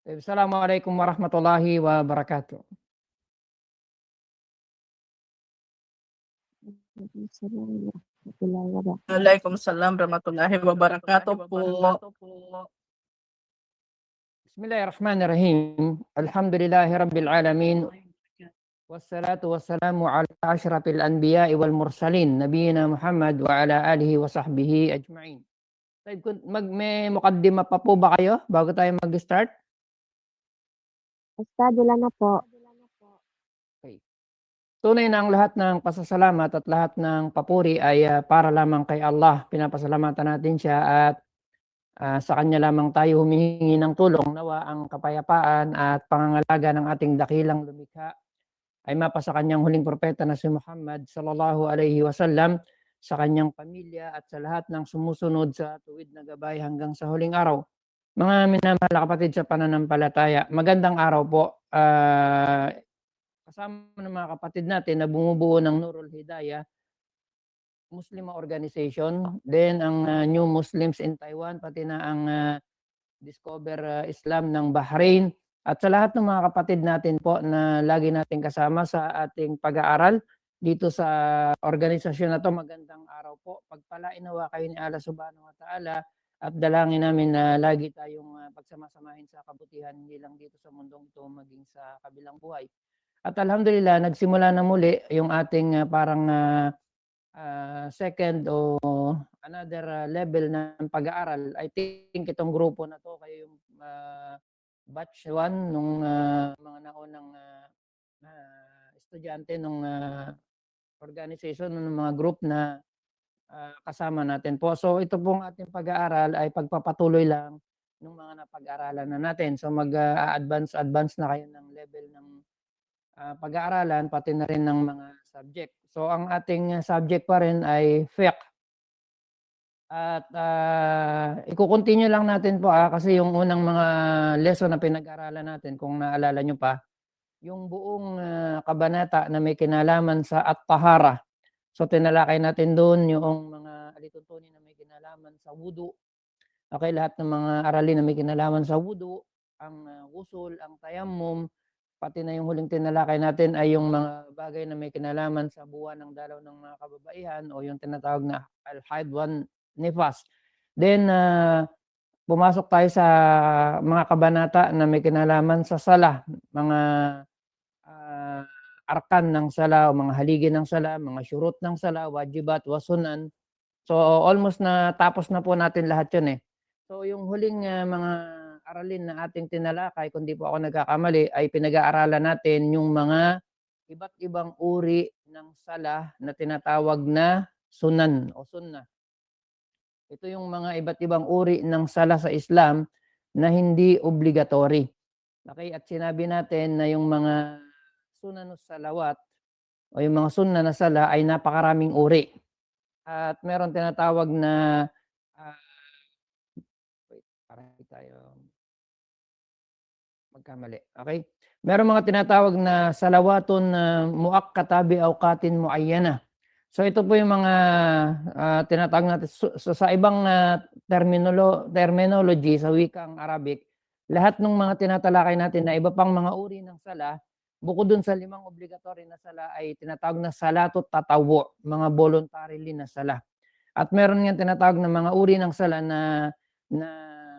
Assalamualaikum warahmatullahi wabarakatuh. Waalaikumsalam warahmatullahi wabarakatuh. Waalaikumsalam warahmatullahi wabarakatuh po. Bismillahirrahmanirrahim. Alhamdulillahi rabbil alamin. Wassalatu wassalamu ala asyrafil anbiya'i wal mursalin nabiyina Muhammad wa ala alihi wa sahbihi ajma'in. May mukaddima pa po ba kayo bago tayo mag-start? Ustad, wala na po. Okay. Tunay na ang lahat ng pasasalamat at lahat ng papuri ay para lamang kay Allah. Pinapasalamatan natin siya at sa kanya lamang tayo humihingi ng tulong. Nawa ang kapayapaan at pangangalaga ng ating dakilang lumikha ay mapa sa kanyang huling propeta na si Muhammad sallallahu alaihi wasallam, sa kanyang pamilya at sa lahat ng sumusunod sa tuwid na gabay hanggang sa huling araw. Mga minamahal na kapatid sa pananampalataya, magandang araw po. Kasama ng mga kapatid natin na bumubuo ng Nurul Hidayah Muslim Organization, then ang New Muslims in Taiwan, pati na ang Discover Islam ng Bahrain, at sa lahat ng mga kapatid natin po na lagi natin kasama sa ating pag-aaral dito sa organisasyon na to. Magandang araw po. Pagpalain nawa kayo ni Allah subhanahu wa ta'ala at dalangin namin na lagi tayong pagsamasamahin sa kabutihan, hindi lang dito sa mundong ito, maging sa kabilang buhay. At alhamdulillah, nagsimula na muli yung ating parang second o another level ng pag-aaral. I think itong grupo na to, kayo yung batch 1 nung mga naunang estudyante nung organization, ng mga group na kasama natin po. So ito pong ating pag-aaral ay pagpapatuloy lang ng mga napag-aaralan na natin. So mag-advance na kayo ng level ng pag-aaralan, pati na rin ng mga subject. So ang ating subject pa rin ay fiqh. At i-continue lang natin po kasi yung unang mga lesson na pinag-aralan natin, kung naalala nyo pa, yung buong kabanata na may kinalaman sa at-tahara. So tinalakay natin doon yung mga alituntunin na may kinalaman sa wudu. Okay, lahat ng mga aralin na may kinalaman sa wudu, ang ghusl, ang tayammum, pati na yung huling tinalakay natin ay yung mga bagay na may kinalaman sa buwan ng dalaw ng mga kababaihan o yung tinatawag na al-haid wan nifas. Then pumasok tayo sa mga kabanata na may kinalaman sa sala, mga arkan ng sala o mga haligi ng sala, mga syurut ng sala, wajibat, wasunan. So almost na tapos na po natin lahat yun eh. So yung huling mga aralin na ating tinalakay, kung di po ako nagkakamali, ay pinag-aaralan natin yung mga iba't ibang uri ng sala na tinatawag na sunan o sunnah. Ito yung mga iba't ibang uri ng sala sa Islam na hindi obligatory. Okay, at sinabi natin na yung mga sunanus salawat o yung mga sunna na sala ay napakaraming uri. At meron tinatawag na wait, para hindi tayo magkamali. Okay? Meron mga tinatawag na salawatun muakkata bi awqatin muayyana. So ito po yung mga tinatawag natin sa ibang terminology sa wikang Arabic. Lahat ng mga tinatalakay natin na iba pang mga uri ng sala, bukod dun sa 5 obligatory na sala, ay tinatawag na salatut tatawwu, mga voluntarily na sala. At meron nga tinatawag na mga uri ng sala na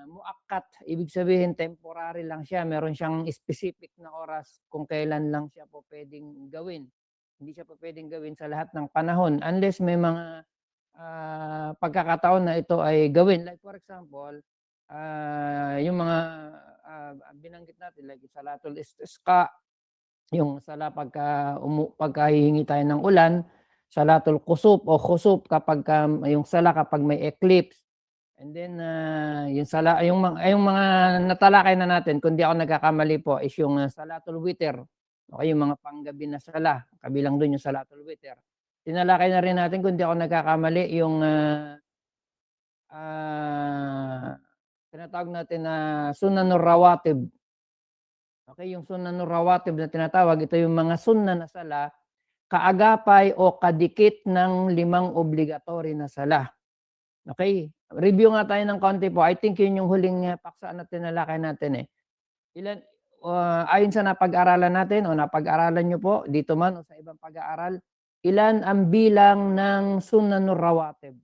muakkat, ibig sabihin temporary lang siya, meron siyang specific na oras kung kailan lang siya po pwedeng gawin. Hindi siya po pwedeng gawin sa lahat ng panahon unless may mga pagkakataon na ito ay gawin. Like for example, yung mga binanggit natin, like salatul istisqa, yung sala pagka hihingi tayo ng ulan, salatul kusuf o khusuf kapag yung sala kapag may eclipse. And then yung sala, yung mga natalakay na natin, kung di ako nagkakamali po, is yung salatul witr. Okay, yung mga panggabi na sala, kabilang doon yung salatul witr. Tinalakay na rin natin, kung di ako nagkakamali, yung tinatawag natin na sunanur rawatib. Okay, yung sunanur rawatib na tinatawag, ito yung mga sunna na sala, kaagapay o kadikit ng 5 obligatory na sala. Okay, review nga tayo ng konti po. I think yun yung huling paksa na tinalakay natin eh. Ilan ayon sa napag-aralan natin o napag-aralan niyo po dito man o sa ibang pag-aaral, ilan ang bilang ng Sunanur Rawatib?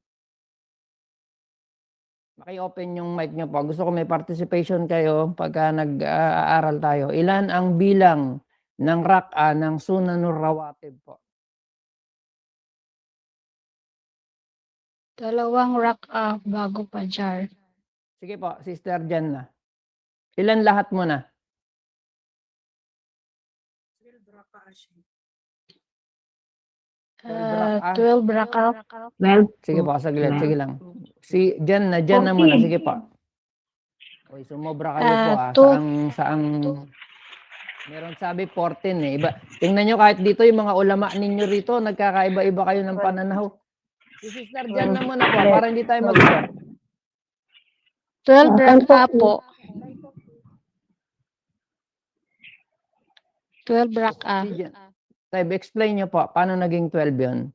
Maki-open yung mic niyo po. Gusto ko may participation kayo pagka nag-aaral tayo. Ilan ang bilang ng rak'a ng Sunanur Rawatib po? 2 rak'ah bago Fajar. Sige po, Sister Janna. Ilan lahat mo na? 12 rak'ah. 12 Sige po. po, saglit, sige lang. Si Janna muna, sige po. Uy, sumobra kayo po saang meron sabi 14 eh. Iba, tingnan nyo kahit dito yung mga ulama ninyo rito, nagkakaiba-iba kayo ng pananaw. Si Sister Janna muna po, para hindi tayo mag-isa. 12 rak'ah po. 12 rak'ah. Si Taib, explain nyo po, paano naging 12 yun?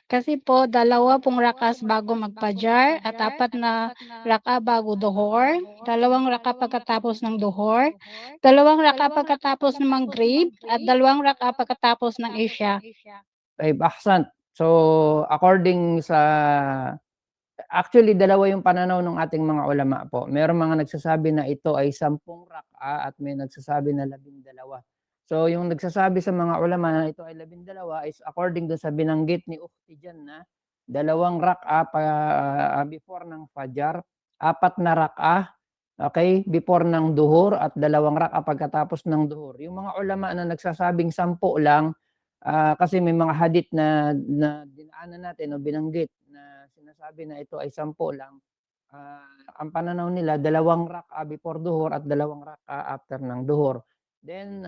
Kasi po, 2 pong rakas bago magpajar at 4 na raka bago duhor, 2 raka pagkatapos ng duhor, 2 raka pagkatapos ng maghrib, at 2 raka pagkatapos ng isya. Taib, ahsan. So, according sa actually, dalawa yung pananaw ng ating mga ulama po. Merong mga nagsasabi na ito ay 10 rak'a at may nagsasabi na 12. So, yung nagsasabi sa mga ulama na ito ay 12 is according do sa binanggit ni Ukhti dyan na 2 rak'a before ng Fajar, 4 na rak'a, okay, before ng duhur at 2 rak'a pagkatapos ng duhur. Yung mga ulama na nagsasabing 10 lang, kasi may mga hadith na dinaanan natin o binanggit na sinasabi na ito ay 10 lang. Ang pananaw nila 2 rak'a before duhur at 2 rak'a after ng duhur. Then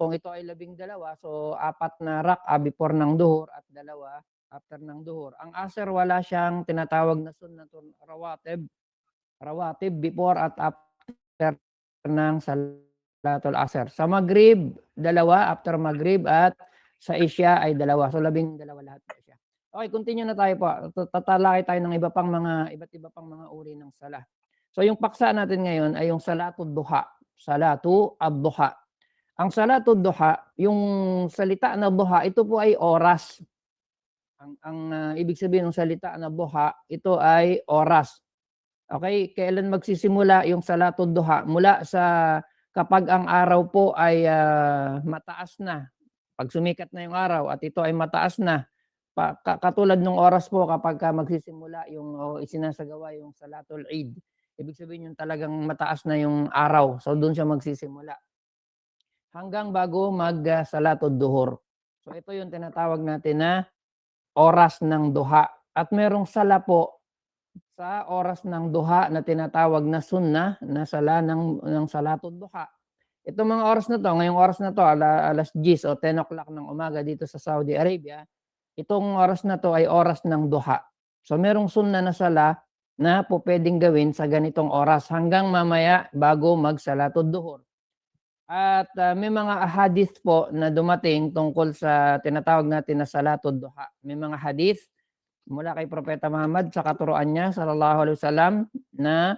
kung ito ay 12, so 4 na rak'a before ng duhur at 2 after ng duhur. Ang asr wala siyang tinatawag na sunnatul rawatib before at after ng salatul asr. Sa maghrib, 2 after maghrib at sa isya ay 2. So 12 lahat po siya. Okay, continue na tayo po. Tatalakay tayo ng iba't iba pang mga uri ng sala. So yung paksa natin ngayon ay yung salatud duha. Salatu ad-duha. Ang salatud duha, yung salita na duha, ito po ay oras. Ang ibig sabihin ng salita na duha, ito ay oras. Okay, kailan magsisimula yung salatud duha? Mula sa kapag ang araw po ay mataas na. Pag sumikat na yung araw at ito ay mataas na, katulad ng oras po kapag magsisimula yung isinasagawa yung Salatul Eid. Ibig sabihin yung talagang mataas na yung araw. So doon siya magsisimula. Hanggang bago mag-Salatul Duhur. So ito yung tinatawag natin na oras ng duha. At merong sala po sa oras ng duha na tinatawag na sunnah na sala ng Salatul Duha. Ito mga oras na to, ngayong oras na to, alas 10 o 10 o'clock ng umaga dito sa Saudi Arabia, itong oras na to ay oras ng duha. So merong sunna na sala na po pwedeng gawin sa ganitong oras hanggang mamaya bago mag-Salatul Duhur. At may mga hadith po na dumating tungkol sa tinatawag natin na Salatul Duha. May mga hadith mula kay Propeta Muhammad sa katuruan niya sallallahu alaihi wasallam na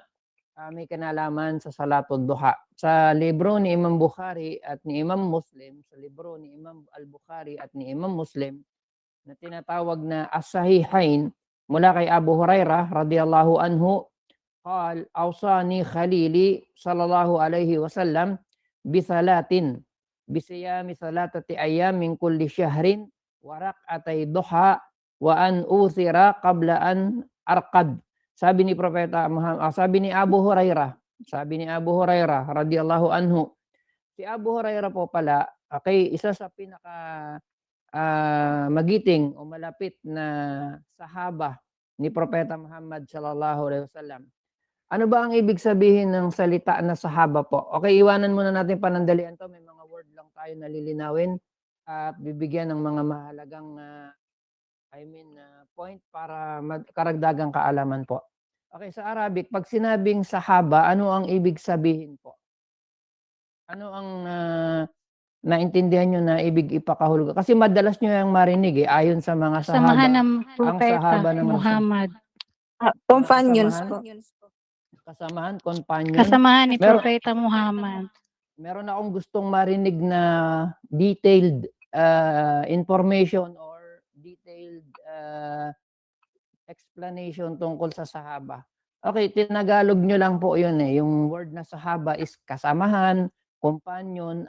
may kinalaman sa Salatul Duha. Sa libro ni Imam Bukhari at ni Imam Muslim, sa libro ni Imam Al-Bukhari at ni Imam Muslim na tinatawag na As-Sahihain mula kay Abu Hurairah radhiyallahu anhu, qal awsani khalili sallallahu alaihi wasallam bisalatin bisiyami salatati ayyam min kulli syahrin wa rak'atay duha wa an uthira qabla an arqad. Sabi ni Propeta Muhammad, sabi ni Abu Hurairah radhiyallahu anhu. Si Abu Hurairah po pala, okay, isa sa pinaka magiting o malapit na sahaba ni Propeta Muhammad sallallahu alaihi wasallam. Ano ba ang ibig sabihin ng salita na sahaba po? Okay, iwanan muna natin panandalian to. May mga word lang tayo na lilinawin at bibigyan ng mga mahalagang point para karagdagang kaalaman po. Okay, sa Arabic, pag sinabing sahaba, ano ang ibig sabihin po? Ano ang naintindihan nyo na ibig ipakahulugan? Kasi madalas nyo yung marinig ayon sa mga sahaba. Samahan ng Ang sahaba Propeta naman Muhammad. Companions po. Kasamahan, companion. Kasamahan ni Meron- Propeta Muhammad. Meron akong gustong marinig na detailed information or detailed explanation tungkol sa sahaba. Okay, tinagalog nyo lang po yun eh. Yung word na sahaba is kasamahan, companion.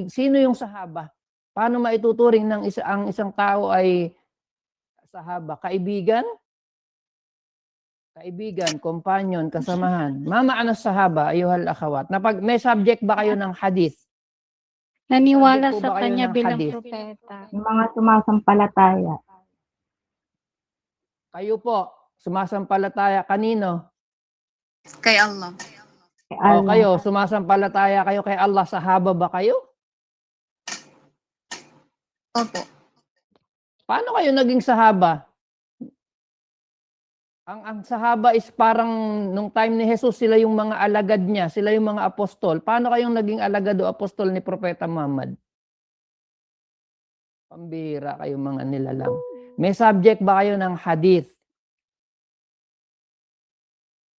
Sino yung sahaba? Paano maituturing ng ang isang tao ay sahaba? Kaibigan? Kaibigan, companion, kasamahan. Mamaano sahaba, ayuhal akhawat. May subject ba kayo ng hadith? Naniwala Subject po sa ba kayo kanya ng bilang hadith? propeta. Yung mga sumasampalataya. Kayo po, sumasampalataya kanino? Kay Allah. Kay O Allah. kayo, sumasampalataya kayo kay Allah, sahaba ba kayo? Opo. Paano kayo naging sahaba? Ang sahaba is parang nung time ni Jesus, sila yung mga alagad niya, sila yung mga apostol. Paano kayong naging alagad o apostol ni Propeta Muhammad? Pambira kayo mga nilalang. May subject ba kayo ng hadith?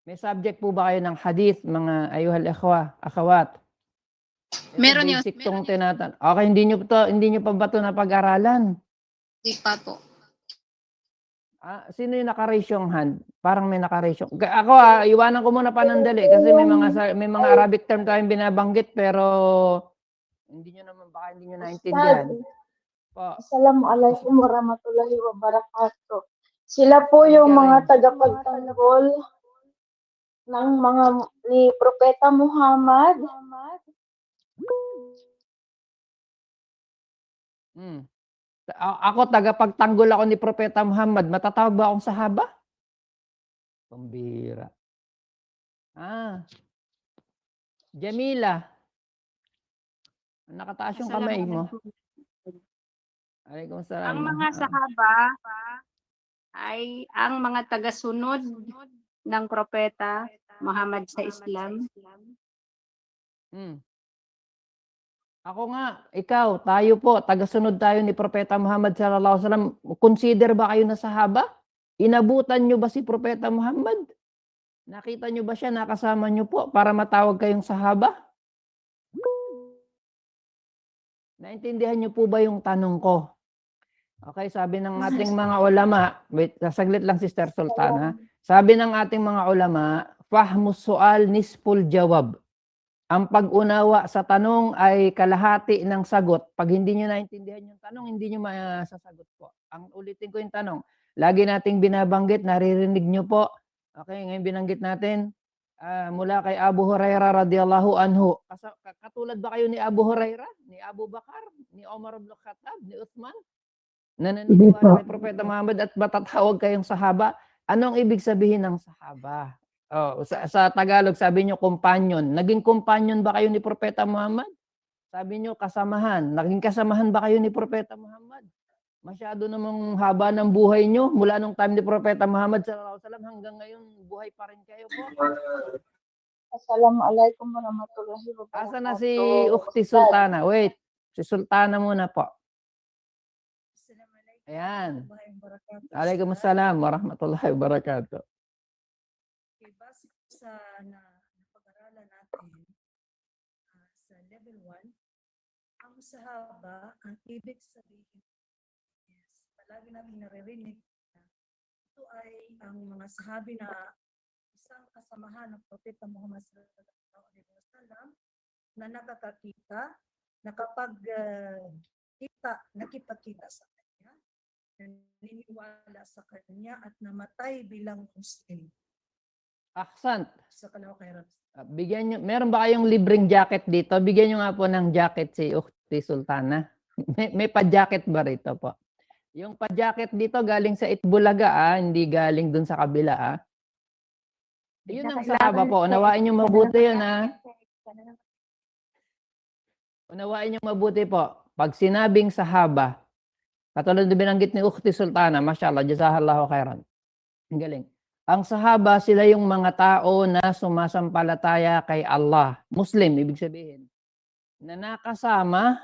May subject po ba kayo ng hadith, mga ayuhal akhawat? Ito, Meron yun. basic tong tinatan. Okay, hindi nyo pa ba ito napag-aralan? Di pa po. Sino yung naka-raise yung hand? Parang may naka-raise yung... Ako iwanan ko muna panandali kasi may mga Arabic term tayong binabanggit pero hindi nyo naman, baka hindi nyo naintindihan. Po. Assalamualaikum warahmatullahi wabarakatuh. Sila po yung mga tagapagtanggol ng mga ni Propeta Muhammad. Ako, tagapagtanggol ako ni Propeta Muhammad. Matatawag ba akong sahaba? Pambira. Jamila. Nakataas yung kamay mo. Alaikum salam. Ang mga sahaba ay ang mga tagasunod ng propeta Muhammad sa Islam. Ako nga, ikaw, tayo po, tagasunod tayo ni Propeta Muhammad sallallahu alaihi wasallam. Consider ba kayo na sahaba? Inabutan nyo ba si Propeta Muhammad? Nakita nyo ba siya? Nakasama nyo po para matawag kayong sahaba? Naintindihan nyo po ba yung tanong ko? Okay, sabi ng ating mga ulama, wait, saglit lang Sister Sultana. Sabi ng ating mga ulama, fahmus su'al nisful jawab. Ang pag-unawa sa tanong ay kalahati ng sagot. Pag hindi nyo naintindihan yung tanong, hindi nyo masasagot po. Ulitin ko yung tanong. Lagi nating binabanggit, naririnig nyo po. Okay, ngayon binanggit natin mula kay Abu Hurairah radhiyallahu anhu. Katulad ba kayo ni Abu Hurairah, ni Abu Bakar, ni Omar ibn Khattab, ni Uthman? Naniniwala kay Propeta Muhammad at matatawag kayong sahaba. Anong ibig sabihin ng sahaba? Sa Tagalog, sabi nyo, companion. Naging companion ba kayo ni Propeta Muhammad? Sabi nyo, kasamahan. Naging kasamahan ba kayo ni Propeta Muhammad? Masyado namang haba ng buhay nyo. Mula nung time ni Propeta Muhammad sallallahu alaihi wasallam hanggang ngayon, buhay pa rin kayo po. Assalamualaikum warahmatullahi wabarakatuh. Asa na si Ukhti Sultana? Wait, si Sultana muna po. Ayan. Waalaikumsalam warahmatullahi wabarakatuh. Base sa napag-aralan natin sa level 1, ang sahaba, ang ibig sabihin is palagi namin naririnig na ito ay ang mga sahabi na isang kasamahan ng Propeta Muhammad sallallahu alaihi wasallam na nakakakita, nakipagkita sa kanya, naniniwala sa kanya at namatay bilang Muslim. Ahsant. Sa kalawakairan. Bigyan nyo, meron ba kayong libreng jacket dito? Bigyan nyo nga po ng jacket si Ukhti Sultana. May pa-jacket ba rito po? Yung pa-jacket dito galing sa Itbulaga, hindi galing dun sa kabila. Yun ang sahaba po. Unawain nyo mabuti yun, Unawain nyo mabuti po. Pag sinabing sahaba, katulad na binanggit ni Ukhti Sultana, mashallah, jazakallahu khairan. Ang galing. Ang sahaba, sila yung mga tao na sumasampalataya kay Allah. Muslim, ibig sabihin. Na nakasama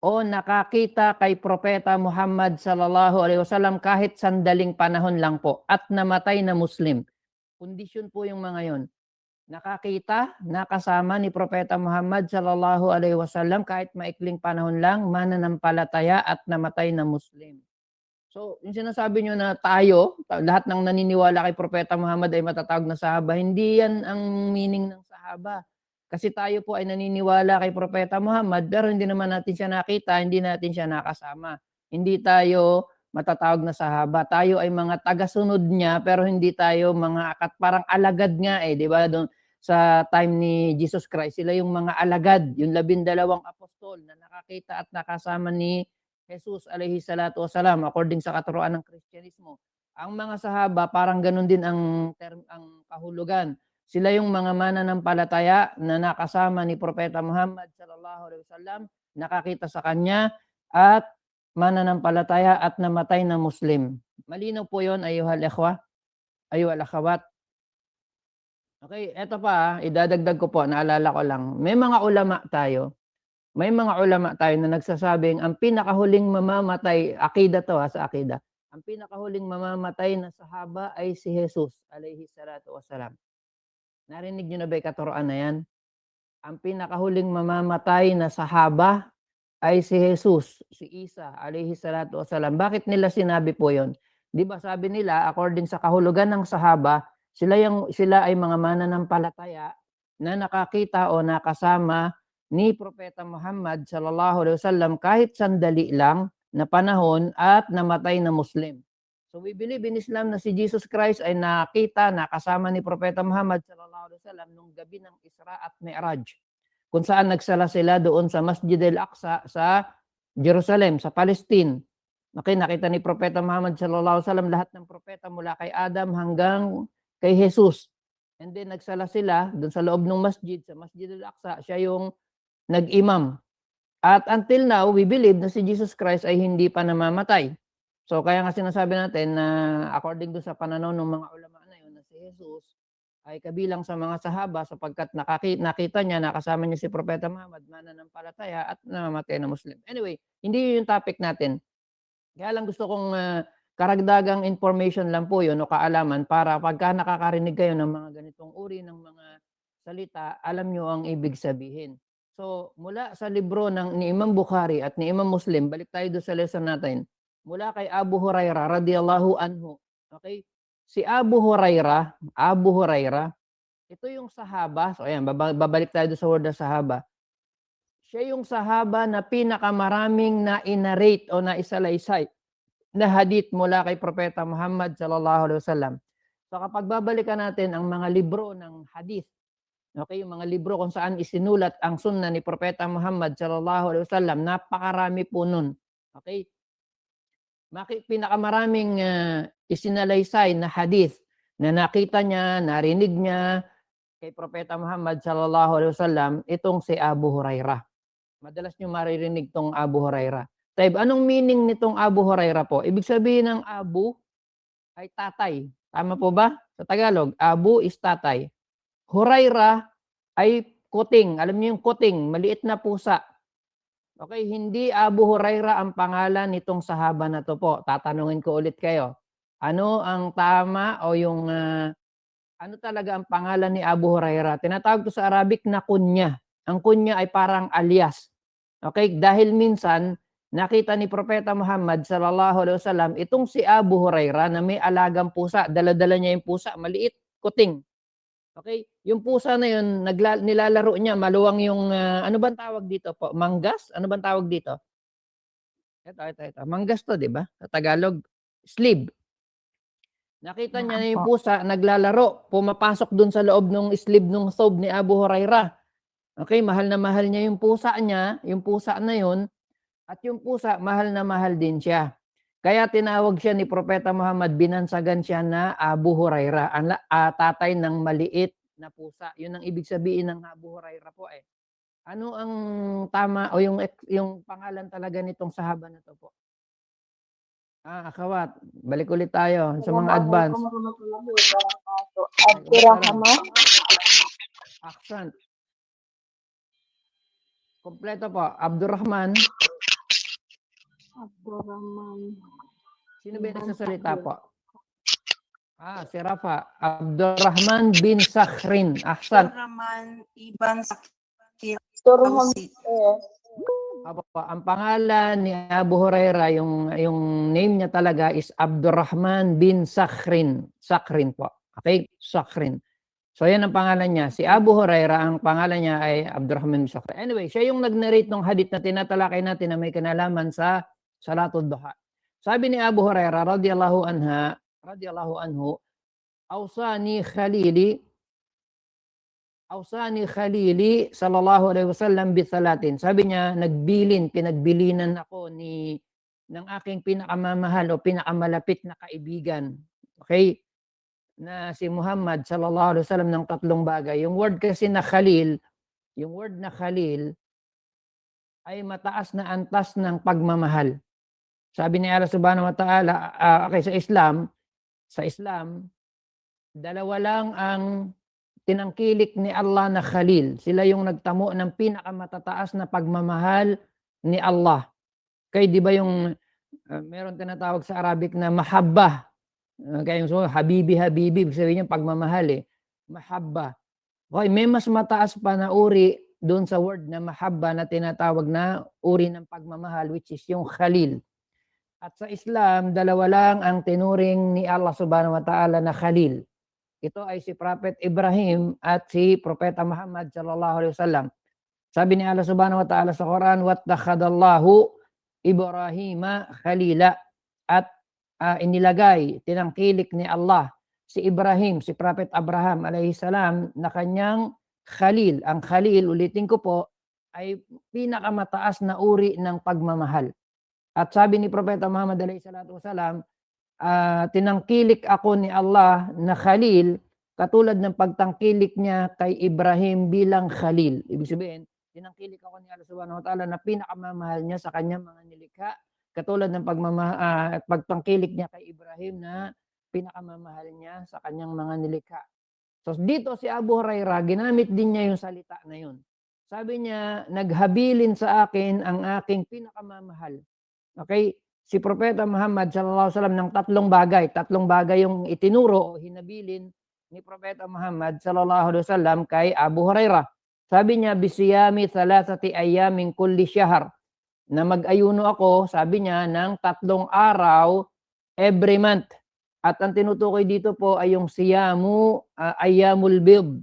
o nakakita kay Propeta Muhammad sallallahu alaihi wasallam kahit sandaling panahon lang po at namatay na Muslim. Kondisyon po yung mga yon. nakakita, nakasama ni Propeta Muhammad sallallahu alaihi wasallam kahit maikling panahon lang, mananampalataya at namatay na Muslim. So, yung sinasabi nyo na tayo, lahat ng naniniwala kay Propeta Muhammad ay matatawag na sahaba, hindi yan ang meaning ng sahaba. Kasi tayo po ay naniniwala kay Propeta Muhammad, pero hindi naman natin siya nakita, hindi natin siya nakasama. Hindi tayo matatawag na sahaba. Tayo ay mga tagasunod niya, pero hindi tayo mga parang alagad nga di ba? Doon sa time ni Jesus Christ, sila yung mga alagad, yung 12 apostol na nakakita at nakasama ni Jesus alayhi salatu wasalam according sa katuruan ng Kristyanismo. Ang mga sahaba parang ganun din ang kahulugan. Sila yung mga mananampalataya na nakasama ni Propeta Muhammad sallallahu alaihi wasallam, nakakita sa kanya at mananampalataya at namatay na Muslim. Malinaw po 'yon ayuhal ikhwa, ayuhal akhawat. Okay, eto pa, idadagdag ko po, naalala ko lang. May mga ulama tayo na nagsasabing ang pinakahuling mamamatay, akida to sa akida, ang pinakahuling mamamatay na sahaba ay si Jesus alayhi salatu wasalam. Narinig nyo na ba yung katuroan na yan? Ang pinakahuling mamamatay na sahaba ay si Jesus, si Isa alayhi salatu wasalam. Bakit nila sinabi po yon? Di ba sabi nila, according sa kahulugan ng sahaba, sila ay mga mananampalataya na nakakita o nakasama ni Propeta Muhammad sallallahu alaihi wasallam kahit sandali lang na panahon at namatay na Muslim. So we believe in Islam na si Jesus Christ ay nakita, nakasama ni Propeta Muhammad sallallahu alaihi wasallam nung gabi ng Isra at Mi'raj, kung saan nagsala sila doon sa Masjid al-Aqsa sa Jerusalem, sa Palestine. Okay, nakita ni Propeta Muhammad sallallahu alaihi wasallam lahat ng propeta mula kay Adam hanggang kay Jesus. And then nagsala sila doon sa loob ng masjid, sa Masjid al-Aqsa, siya yung nag-imam. At until now, we believe na si Jesus Christ ay hindi pa namamatay. So kaya nga sinasabi natin na according doon sa pananaw ng mga ulama na yun, na si Jesus ay kabilang sa mga sahaba sapagkat nakita niya, nakasama niya si Propeta Muhammad, mananampalataya at namamatay na Muslim. Anyway, hindi yun yung topic natin. Kaya lang gusto kong karagdagang information lang po yun o kaalaman para pagka nakakarinig kayo ng mga ganitong uri ng mga salita, alam nyo ang ibig sabihin. So, mula sa libro ni Imam Bukhari at ni Imam Muslim, balik tayo doon sa lesson natin. Mula kay Abu Hurairah radiyallahu anhu. Okay? Si Abu Hurairah, ito yung sahaba. So, ayan, babalik tayo doon sa word na sahaba. Siya yung sahaba na pinakamaraming na inarate o na isalaysay na hadith mula kay Propeta Muhammad sallallahu alaihi wasallam. So kapag babalikan natin ang mga libro ng hadith, okay, yung mga libro kung saan isinulat ang sunna ni Propeta Muhammad sallallahu alaihi wasallam, napakarami po nun. Okay? Pinakamaraming isinalaysay na hadith na nakita niya, narinig niya kay Propeta Muhammad sallallahu alaihi wasallam, itong si Abu Hurairah. Madalas niyo maririnig tong Abu Hurairah. Taib, anong meaning nitong Abu Hurairah po? Ibig sabihin ng Abu ay tatay. Tama po ba? Sa Tagalog, Abu is tatay. Hurairah ay kuting. Alam niyo yung kuting, maliit na pusa. Okay, hindi Abu Hurairah ang pangalan nitong sahaba na to po. Tatanungin ko ulit kayo. Ano ang tama o yung ano talaga ang pangalan ni Abu Hurairah? Tinatawag to sa Arabic na kunya. Ang kunya ay parang alias. Okay, dahil minsan nakita ni Propeta Muhammad sallallahu alaihi wasallam itong si Abu Hurairah na may alagang pusa, dala-dala niya yung pusa, maliit, kuting. Okay? Yung pusa na yun, nilalaro niya, maluwang yung ano bang tawag dito po? Manggas? Ano bang tawag dito? Ito. Manggas to, 'di ba? Sa Tagalog, sleeve. Nakita niya na yung pusa, naglalaro, pumapasok dun sa loob ng sleeve ng thobe ni Abu Hurairah. Okay, mahal na mahal niya yung pusa na yun. At yung pusa, mahal na mahal din siya. Kaya tinawag siya ni Propeta Muhammad, binansagan siya na Abu Hurairah, tatay ng maliit na pusa. Yun ang ibig sabihin ng Abu Hurairah po eh. Ano ang tama o yung pangalan talaga nitong sahaba na to po? Akhawat, balik ulit tayo sa mga advance. Abdurrahman. Ahsan. Kompleto po, Abdurrahman. Abdurrahman. Sino ba yung nagsasalita po? Si Rafa. Abdurrahman bin Sakhrin. Ahsan. Rahman Ibn Sakir Turham, Tausi. yes. Ang pangalan ni Abu Huraira, yung name niya talaga is Abdurrahman bin Sakhrin. Sakhrin po. Okay? Sakhrin. So yan ang pangalan niya. Si Abu Huraira, ang pangalan niya ay Abdurrahman bin Sakhrin. Anyway, siya yung nag-narrate ng hadith na tinatalakay natin na may kinalaman sa Salatul Duha. Sabi ni Abu Huraira radhiyallahu anhu, Awsani Khalili sallallahu alaihi wasallam bithalatin. Sabi niya, pinagbilinan ako ng aking pinakamamahal o pinakamalapit na kaibigan. Okay? Na si Muhammad sallallahu alaihi wasallam ng 3 bagay. Yung word kasi na Khalil, ay mataas na antas ng pagmamahal. Sabi ni Allah subhanahu wa ta'ala, sa Islam, dalawa lang ang tinangkilik ni Allah na Khalil. Sila yung nagtamo ng pinakamatataas na pagmamahal ni Allah. Kaya di ba yung meron tinatawag sa Arabic na mahabba. Kaya yung habibi, sabihin niya pagmamahal Mahabba. Okay, may mas mataas pa na uri doon sa word na mahabba na tinatawag na uri ng pagmamahal, which is yung Khalil. At sa Islam, dalawa lang ang tinuring ni Allah subhanahu wa ta'ala na Khalil. Ito ay si Prophet Ibrahim at si Propeta Muhammad sallallahu alaihi wasallam. Sabi ni Allah subhanahu wa ta'ala sa Quran, "Wattakhadallahu Ibrahima khalila." At inilagay, tinangkilik ni Allah si Ibrahim, si Prophet Abraham alayhi salam na kanyang Khalil. Ang Khalil, ulitin ko po, ay pinakamataas na uri ng pagmamahal. At sabi ni Propeta Muhammad alayhi salatu wasalam, tinangkilik ako ni Allah na Khalil katulad ng pagtangkilik niya kay Ibrahim bilang Khalil. Ibig sabihin, tinangkilik ako ni Allah subhanahu wa ta'ala na pinakamamahal niya sa kanyang mga nilikha katulad ng pagtangkilik niya kay Ibrahim na pinakamamahal niya sa kanyang mga nilikha. So dito si Abu Huraira, ginamit din niya yung salita na yun. Sabi niya, naghabilin sa akin ang aking pinakamamahal. Okay? Si Propeta Muhammad sallallahu alaihi wasallam ng 3 bagay yung itinuro o hinabilin ni Propeta Muhammad sallallahu alaihi wasallam kay Abu Huraira. Sabi niya, bisiyami 3 ayamin kulli shahr. Na mag-ayuno ako, sabi niya, ng 3 araw every month. At ang tinutukoy dito po ay yung siyamu ayyamul bid.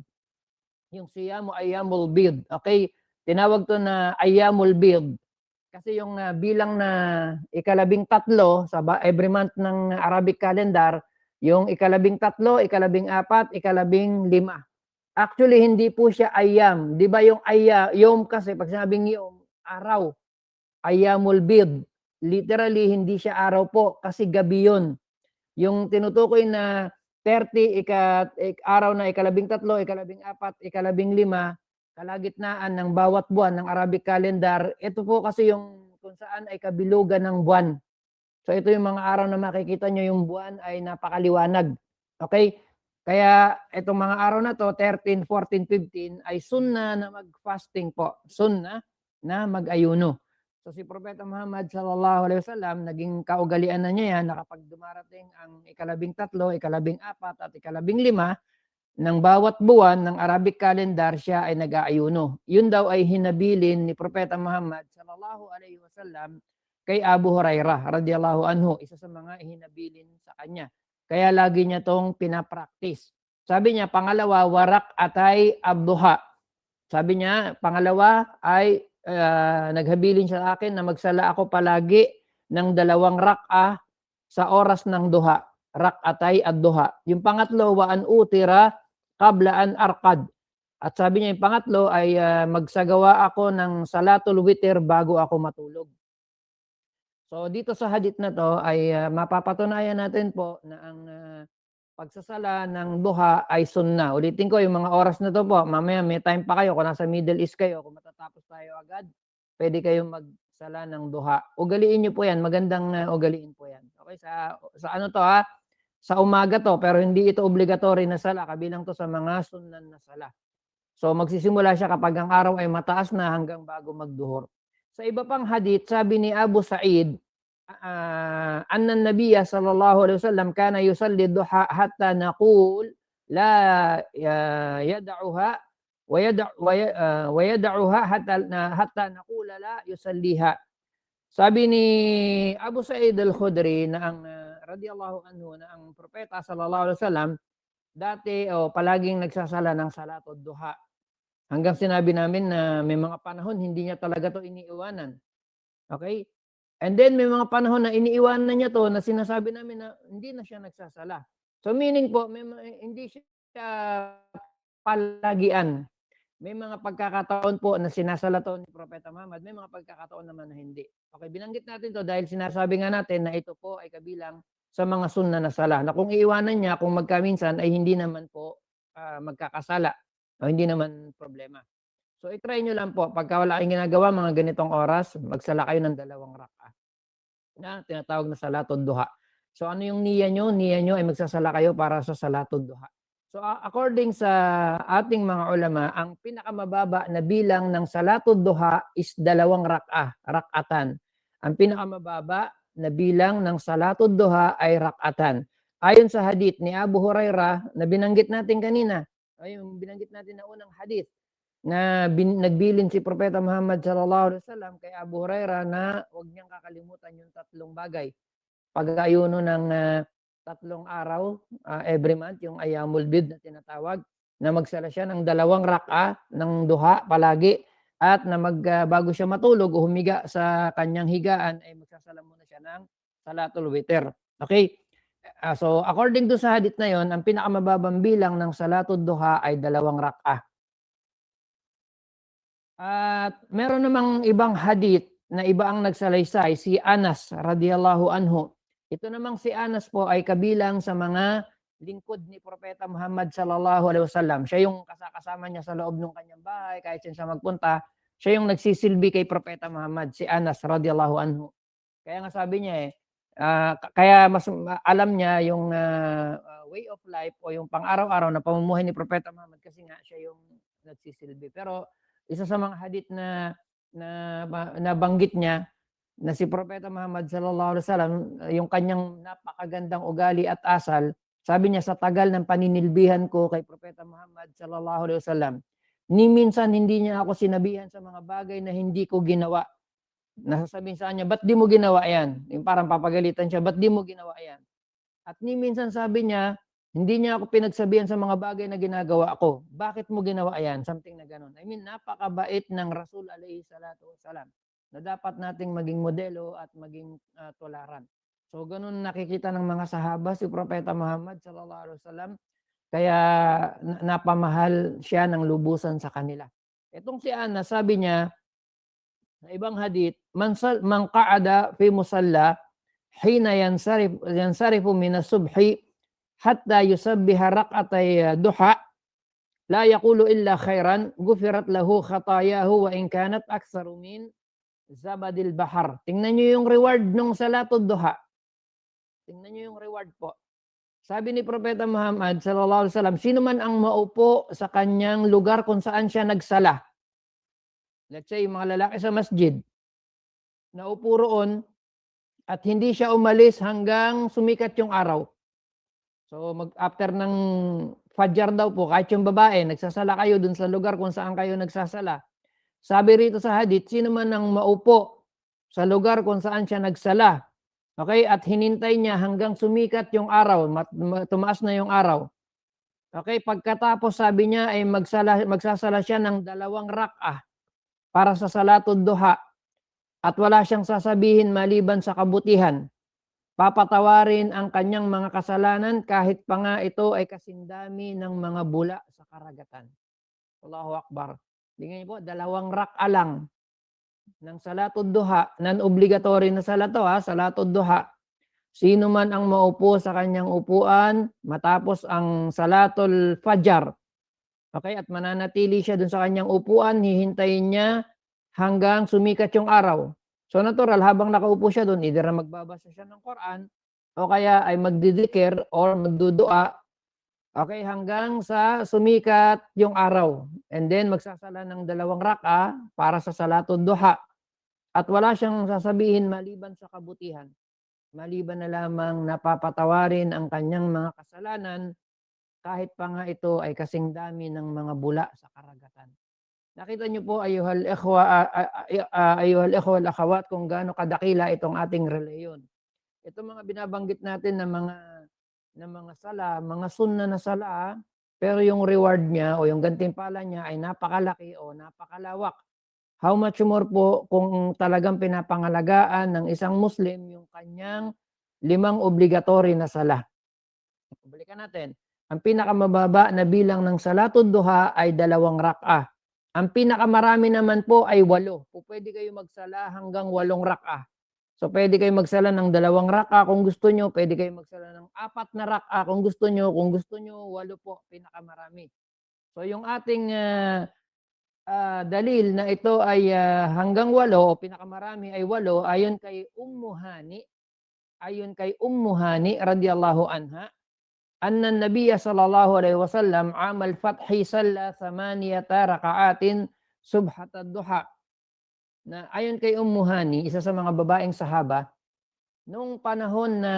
Yung siyamu ayyamul bid. Okay? Tinawag to na ayyamul bid. Kasi yung bilang na 13 sa every month ng Arabic calendar, yung 13, 14, 15. Actually, hindi po siya ayyam. Di ba yung yom kasi, pag sinabing yom, araw. Ayyamul bid. Literally, hindi siya araw po kasi gabi yun. Yung tinutukoy na 30, araw na 13, 14, 15, kalagitnaan ng bawat buwan ng Arabic calendar, ito po kasi yung kung saan ay kabilugan ng buwan. So ito yung mga araw na makikita nyo yung buwan ay napakaliwanag. Okay? Kaya itong mga araw na to, 13, 14, 15, ay sunnah na mag-fasting po. Sunnah na mag-ayuno. So si Propeta Muhammad sallallahu alaihi wasallam, naging kaugalian na niya yan na kapag dumarating ang 13, 14, at 15 ng bawat buwan ng Arabic calendar, siya ay nag-aayuno. Yun daw ay hinabilin ni Propeta Muhammad sallallahu alaihi wasallam kay Abu Hurairah radhiyallahu anhu, isa sa mga hinabilin sa kanya. Kaya lagi niya tong pinapractice. Sabi niya, pangalawa, warak atay abduha. Sabi niya, pangalawa ay naghabilin siya sa akin na magsala ako palagi ng 2 rak'ah sa oras ng duha. Rak'atay ad-duha. Yung pangatlo, wa an utira qabla an arqad. At sabi niya, yung pangatlo ay magsagawa ako ng salatul witr bago ako matulog. So dito sa hadith na to ay mapapatunayan natin po na ang pagsasala ng duha ay sunnah. Ulitin ko yung mga oras na to po. Mamaya may time pa kayo kung nasa Middle East kayo, kung matatapos tayo agad, pwede kayong magsala ng duha. Ugaliin niyo po yan. Magandang ugaliin po yan. Okay, sa ano to ha? Sa umaga to, pero hindi ito obligatory na sala. Kabilang to sa mga sunnan na sala. So magsisimula siya kapag ang araw ay mataas na hanggang bago magduhur. Sa iba pang hadith, sabi ni Abu Sa'id, anna an-nabiyya sallallahu alaihi wasallam kana yusalli duha hatta naqul la yad'uha wa yad'uha hatta naqula la yusalliha. Sabi ni Abu Sa'id al-Khudri na ang radiyallahu anhu na ang propeta sallallahu alaihi wasallam dati palaging nagsasala ng salatud duha. Hanggang sinabi namin na may mga panahon hindi niya talaga to iniiwanan. Okay? And then may mga panahon na iniiwanan niya to na sinasabi namin na hindi na siya nagsasala. So meaning po, hindi siya palagian. May mga pagkakataon po na sinasala to ni Propeta Muhammad, may mga pagkakataon naman na hindi. Okay, binanggit natin to dahil sinasabi nga natin na ito po ay kabilang sa mga sunna na sala. Na kung iiwanan niya, kung magkaminsan ay hindi naman po magkakasala o hindi naman problema. So i-try nyo lang po, pagka wala kayong ginagawa mga ganitong oras, magsala kayo ng 2 rak'ah na tinatawag na salatud duha. So ano yung niya nyo? Niya nyo ay magsasala kayo para sa salatud duha. So according sa ating mga ulama, ang pinakamababa na bilang ng salatud duha is 2 rak'atan. Ang pinakamababa na bilang ng salatud duha ay rak'atan. Ayon sa hadith ni Abu Hurairah na binanggit natin kanina, ay yung binanggit natin na unang hadith, na nagbilin si Propeta Muhammad sallallahu alaihi wasallam kay Abu Hurairah na huwag niyang kakalimutan yung 3 bagay. Pag-ayuno ng 3 araw every month, yung Ayyamul Bid na tinatawag, na magsala siya ng 2 rak'ah ng duha palagi, at na bago siya matulog o humiga sa kanyang higaan ay magsasala muna siya ng salatul witr. Okay? So according to sa hadith na yon, ang pinakamababang bilang ng salatud duha ay 2 rak'ah. At meron namang ibang hadith na iba ang nagsalaysay, si Anas radiyallahu anhu. Ito namang si Anas po ay kabilang sa mga lingkod ni Propeta Muhammad sallallahu alaihi wasallam. Siya yung kasama niya sa loob ng kanyang bahay, kahit siya magpunta, siya yung nagsisilbi kay Propeta Muhammad, si Anas radiyallahu anhu. Kaya nga sabi niya kaya mas alam niya yung way of life o yung pang-araw-araw na pamumuhay ni Propeta Muhammad kasi nga siya yung nagsisilbi. Pero isa sa mga hadith na nabanggit niya na si Propeta Muhammad sallallahu alaihi wasallam, yung kanyang napakagandang ugali at asal, sabi niya, sa tagal ng paninilbihan ko kay Propeta Muhammad sallallahu alaihi wasallam, ni minsan hindi niya ako sinabihan sa mga bagay na hindi ko ginawa. Nasasabihin sa kanya, ba't di mo ginawa yan? Yung parang papagalitan siya, ba't di mo ginawa yan? At ni minsan sabi niya, hindi niya ako pinagsabihan sa mga bagay na ginagawa ko. Bakit mo ginawa yan? Something na ganun. I mean, napakabait ng Rasul alayhi salatu wasalam na dapat nating maging modelo at maging tularan. So, ganun nakikita ng mga sahaba si Propeta Muhammad sallallahu alaihi wasallam. Kaya napamahal siya ng lubusan sa kanila. Itong si Anas, sabi niya, sa ibang hadith, man qa'ada fi musalla hina yansarifu min as-subhi hatta yusabbiha rak'atay duha la yaqulu illa khairan gufirat lahu khatayahu wa in kanat aktsaru min zabadil bahar. Tingnan niyo yung reward ng salatud duha. Tingnan niyo yung reward po. Sabi ni Propeta Muhammad sallallahu alaihi wasallam, sino man ang maupo sa kanyang lugar kung saan siya nagsala. Let's say mga lalaki sa masjid, naupo roon at hindi siya umalis hanggang sumikat yung araw. So after ng Fajr daw po, kahit yung babae, nagsasala kayo dun sa lugar kung saan kayo nagsasala. Sabi rito sa hadith, sino man ang maupo sa lugar kung saan siya nagsala, okay, at hinintay niya hanggang sumikat yung araw, tumaas na yung araw. Okay, pagkatapos sabi niya ay magsasala siya ng 2 rak'ah para sa salatud duha at wala siyang sasabihin maliban sa kabutihan. Papatawarin ang kanyang mga kasalanan kahit pa nga ito ay kasindami ng mga bula sa karagatan. Allahu Akbar. Tingnan niyo po, 2 rak'ah lang ng salatud duha, non-obligatory na sala to salatud duha. Sino man ang maupo sa kanyang upuan matapos ang salatul fajr, okay, at mananatili siya dun sa kanyang upuan, hihintayin niya hanggang sumikat yung araw. So natural, habang nakaupo siya doon, either na magbabasa siya ng Quran o kaya ay magdidikir or magdudua, okay, hanggang sa sumikat yung araw. And then magsasala ng 2 rak'ah para sa salatud duha. at wala siyang sasabihin maliban sa kabutihan. Maliban na lamang napapatawarin ang kanyang mga kasalanan kahit pa nga ito ay kasing dami ng mga bula sa karagatan. Nakita niyo po ayuhal ikhwa wal akhawat kung gaano kadakila itong ating reliyon. Ito mga binabanggit natin na mga sala, mga sunna na sala, pero yung reward niya o yung gantimpala niya ay napakalaki o napakalawak. How much more po kung talagang pinapangalagaan ng isang Muslim yung kanyang 5 obligatory na sala. Balikan natin. Ang pinakamababa na bilang ng salatud duha ay 2 rak'ah. Ang pinakamarami naman po ay 8. Pwede kayo magsala hanggang 8 rak'ah. So pwede kayo magsala ng 2 rak'ah kung gusto nyo. Pwede kayo magsala ng 4 na rak'ah kung gusto nyo. Kung gusto nyo, 8 po, pinakamarami. So yung ating dalil na ito ay hanggang 8 o pinakamarami ay 8 ayon kay Ummu Hani radhiyallahu anha anna an-nabiy sallallahu alaihi wasallam amal fathi salla 8 raka'atin subhatad duha. Na ayon kay Ummu Hani, isa sa mga babaeng sahaba, noong panahon na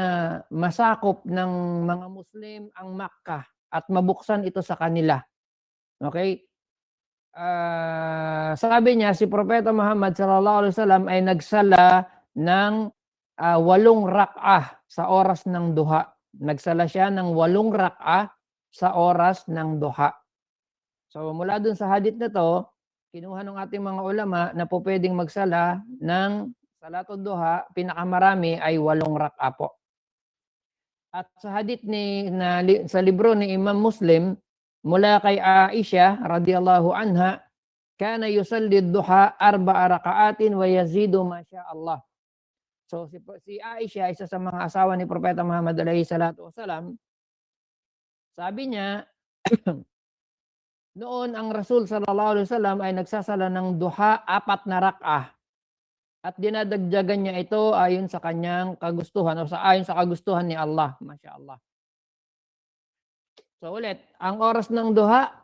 masakop ng mga Muslim ang Makkah at mabuksan ito sa kanila. Okay? Sabi niya si Propeta Muhammad sallallahu alaihi wasallam ay nagsala ng 8 rak'ah sa oras ng duha. Nagsala siya ng 8 rak'ah sa oras ng duha. So mula dun sa hadith na to, kinuha ng ating mga ulama na po pwedeng magsala ng salatul duha, pinakamarami ay 8 rak'ah po. At sa hadith sa libro ni Imam Muslim, mula kay Aisha radhiyallahu anha, kana yusalli ad-duha 4 raka'atin wa yazidu ma sha Allah. So si Aisha, isa sa mga asawa ni Propeta Muhammad alayhi salatu wasalam, sabi niya noon ang Rasul sallallahu alaihi wasallam ay nagsasala ng duha 4 na rak'ah. At dinadagdagan niya ito ayon sa kanyang kagustuhan o ayon sa kagustuhan ni Allah, masya Allah. So ulit, ang oras ng duha,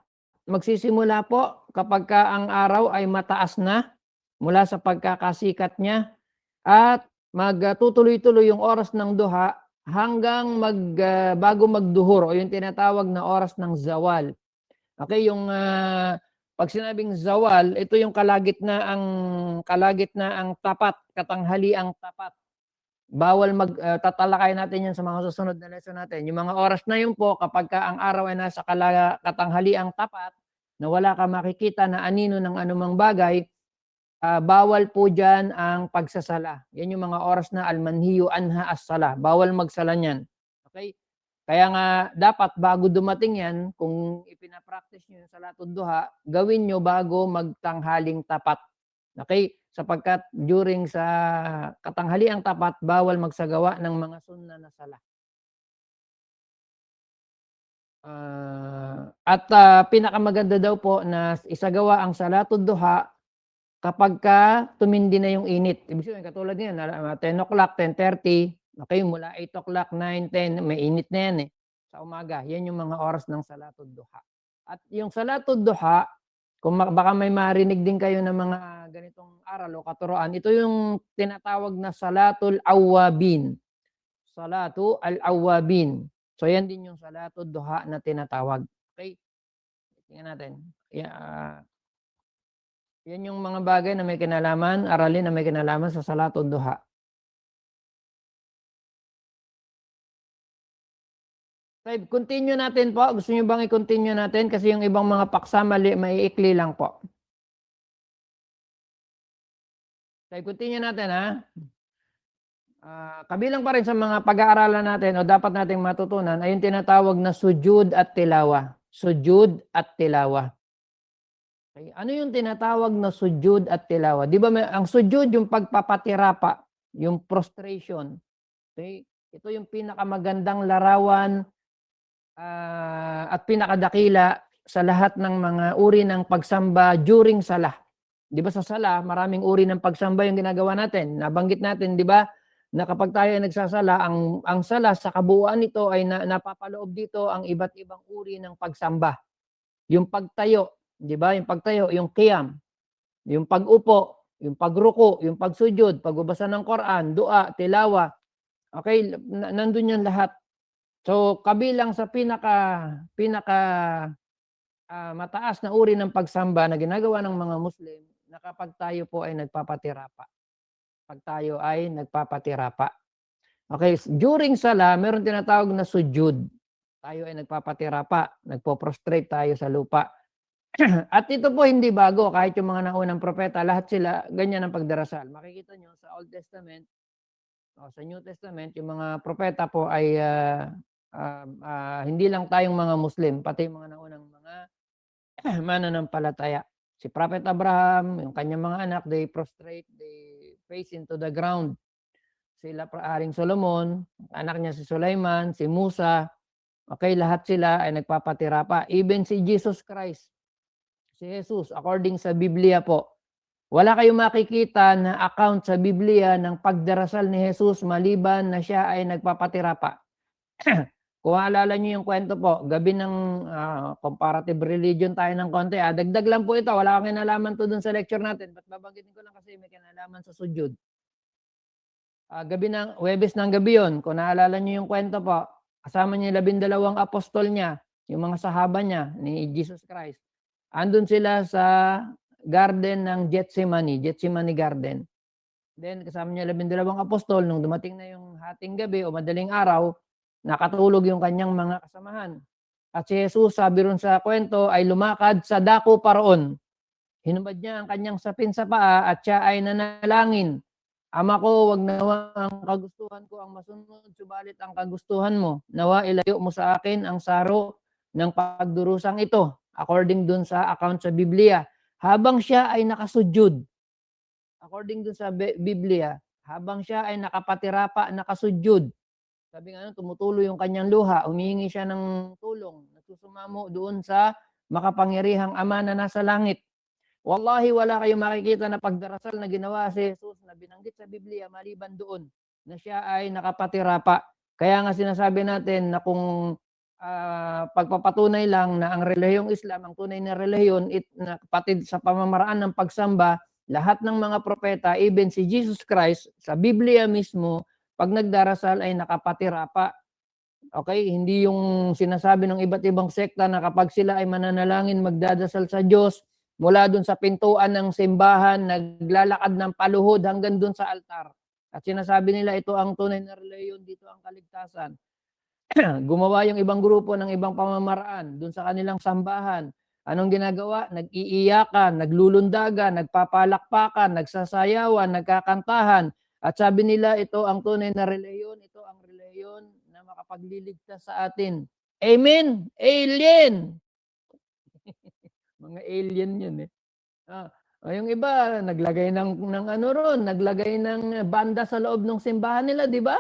magsisimula po kapag ang araw ay mataas na mula sa pagkakasikat niya at magtutuloy-tuloy yung oras ng duha hanggang bago magduhur o yung tinatawag na oras ng zawal. Okay, yung pag sinabing zawal, ito yung kalagitnaang tapat, katanghaliang tapat. Bawal tatalakay natin yan sa mga susunod na lesson natin. Yung mga oras na yun po, kapag ang araw ay nasa katanghaliang tapat, na wala ka makikita na anino ng anumang bagay, bawal po dyan ang pagsasala. Yan yung mga oras na almanhiyu anha as-sala. Bawal magsala niyan. Okay? Kaya nga, dapat bago dumating yan, kung ipinapractice nyo yung salatul duha, gawin nyo bago magtanghaling tapat. Okay? Sapagkat during sa katanghaliang tapat, bawal magsagawa ng mga sunna na sala. At pinakamaganda daw po na isagawa ang salatul duha kapag tumindi na yung init. Ibig sabihin, katulad niyan, 10 o'clock, 10:30, okay, mula 8 o'clock, 9, 10, may init na yan sa umaga. Yan yung mga oras ng salatul duha. At yung salatul duha, kung baka may marinig din kayo ng mga ganitong aral o katuroan, ito yung tinatawag na salatul awwabin. Salatu al-awwabin. So yan din yung salatul duha na tinatawag. Okay? Tingnan natin. Yan yung mga bagay na may kinalaman, aralin na may kinalaman sa salatul duha. Okay, continue natin po. Gusto niyo bang i-continue natin? Kasi yung ibang mga paksa, maiikli lang po. Okay, continue natin ha. Kabilang pa rin sa mga pag-aaralan natin o dapat nating matutunan ay yung tinatawag na sujud at tilawa. Sujud at tilawa. Okay, ano yung tinatawag na sujud at tilawa? Di ba ang sujud yung pagpapatirapa, yung prostration. Okay? Ito yung pinakamagandang larawan at pinakadakila sa lahat ng mga uri ng pagsamba during sala. Di ba sa sala, maraming uri ng pagsamba yung ginagawa natin. Nabanggit natin, di ba, na kapag tayo ay nagsasala, ang sala sa kabuuan nito ay napapaloob dito ang iba't ibang uri ng pagsamba. Yung pagtayo, di ba, yung pagtayo, yung qiyam, yung pag-upo, yung pagruko, yung pagsujud, pagbabasa ng Quran, dua, tilawa. Okay, nandun yan lahat. So kabilang sa pinaka mataas na uri ng pagsamba na ginagawa ng mga Muslim na kapag tayo po ay nagpapatirapa. Pag tayo ay nagpapatirapa. Okay, during sala, meron tinatawag na sujud. Tayo ay nagpapatirapa, nagpo-prostrate tayo sa lupa. At ito po hindi bago, kahit yung mga naunang propeta, lahat sila ganyan ang pagdarasal. Makikita nyo sa Old Testament o sa New Testament, yung mga propeta po ay hindi lang tayong mga Muslim, pati yung mga naunang mga mananampalataya. Si Prophet Abraham, yung kanyang mga anak, they prostrate, they face into the ground. Sila Haring Solomon, anak niya si Sulaiman, si Musa, okay, lahat sila ay nagpapatirapa. Even si Jesus Christ, si Jesus, according sa Biblia po, wala kayong makikita na account sa Biblia ng pagdarasal ni Jesus maliban na siya ay nagpapatirapa. Kung alala niyo yung kwento po, gabi ng comparative religion tayo ng konti. Dagdag lang po ito, wala kang kinalaman to dun sa lecture natin. Ba't babanggitin ko lang kasi may kinalaman sa sujud. Gabi ng Huwebes ng gabi yon, kung naalala niyo yung kwento po, kasama niya 12 apostol niya, yung mga sahaba niya ni Jesus Christ. Andun sila sa garden ng Gethsemane Garden. Then kasama niya 12 apostol, nung dumating na yung hating gabi o madaling araw, nakatulog yung kanyang mga kasamahan. At si Jesus, sabi ron sa kwento, ay lumakad sa dako paroon. Hinubad niya ang kanyang sapin sa paa at siya ay nanalangin. Ama ko, wag nawa ang kagustuhan ko ang masunod, subalit ang kagustuhan mo. Nawa ilayo mo sa akin ang saro ng pagdurusang ito. According dun sa account sa Biblia. Habang siya ay nakasujud. According dun sa Biblia, habang siya ay nakapatirapa, nakasujud. Sabi nga, tumutuloy yung kanyang luha, humihingi siya ng tulong, nagsusumamo doon sa makapangyarihang Ama na nasa langit. Wallahi, wala kayong makikita na pagdarasal na ginawa si Jesus na binanggit sa Biblia maliban doon na siya ay nakapatirapa. Kaya nga sinasabi natin na kung pagpapatunay lang na ang relihiyong Islam, ang tunay na relihiyon, pati sa pamamaraan ng pagsamba, lahat ng mga propeta, even si Jesus Christ, sa Biblia mismo, pag nagdarasal ay nakapatirapa. Okay? Hindi yung sinasabi ng iba't ibang sekta na kapag sila ay mananalangin, magdadasal sa Diyos, mula dun sa pintuan ng simbahan, naglalakad ng paluhod hanggang dun sa altar. At sinasabi nila ito ang tunay na relihiyon, dito ang kaligtasan. Gumawa yung ibang grupo ng ibang pamamaraan dun sa kanilang sambahan. Anong ginagawa? Nag-iiyakan, naglulundagan, nagpapalakpakan, nagsasayawan, nagkakantahan. At sabi nila, ito ang tunay na relihiyon, ito ang relihiyon na makapagliligtas sa atin. Amen? Alien! Mga alien yun eh. Yung iba, naglagay ng ano ron, naglagay ng banda sa loob ng simbahan nila, di ba?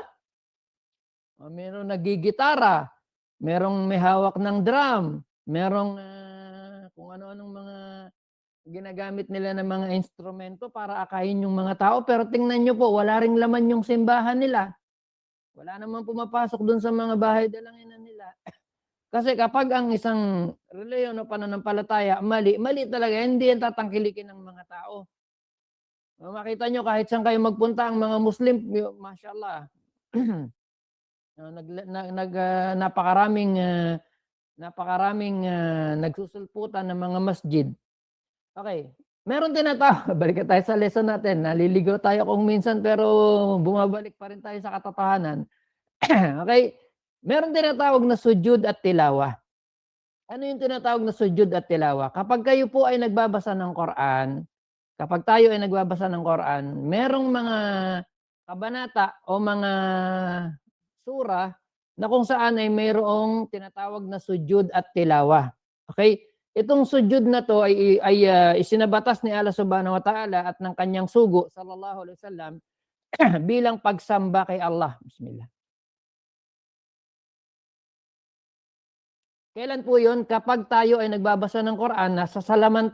Merong nagigitara, merong may hawak ng drum, merong kung ano-anong mga ginagamit nila ng mga instrumento para akayin yung mga tao. Pero tingnan nyo po, wala ring laman yung simbahan nila. Wala naman pumapasok dun sa mga bahay dalanginan nila. Kasi kapag ang isang reliyon o pananampalataya, mali talaga, hindi yan tatangkilikin ng mga tao. Makita nyo, kahit saan kayo magpunta, ang mga Muslim, mashallah, napakaraming nagsusulputan ng mga masjid. Okay. Meron tinatawag, balik tayo sa lesson natin, naliligaw tayo kung minsan pero bumabalik pa rin tayo sa katotohanan. Okay. Meron tinatawag na sujud at tilawa. Ano yung tinatawag na sujud at tilawa? Kapag kayo po ay nagbabasa ng Quran, kapag tayo ay nagbabasa ng Quran, merong mga kabanata o mga sura na kung saan ay mayroong tinatawag na sujud at tilawa. Okay? Itong sujud na to ay isinabatas ni Allah Subhanahu wa Ta'ala at ng kanyang sugo sallallahu alaihi wasallam bilang pagsamba kay Allah. Bismillah. Kailan po 'yon? Kapag tayo ay nagbabasa ng Quran, nasasalaman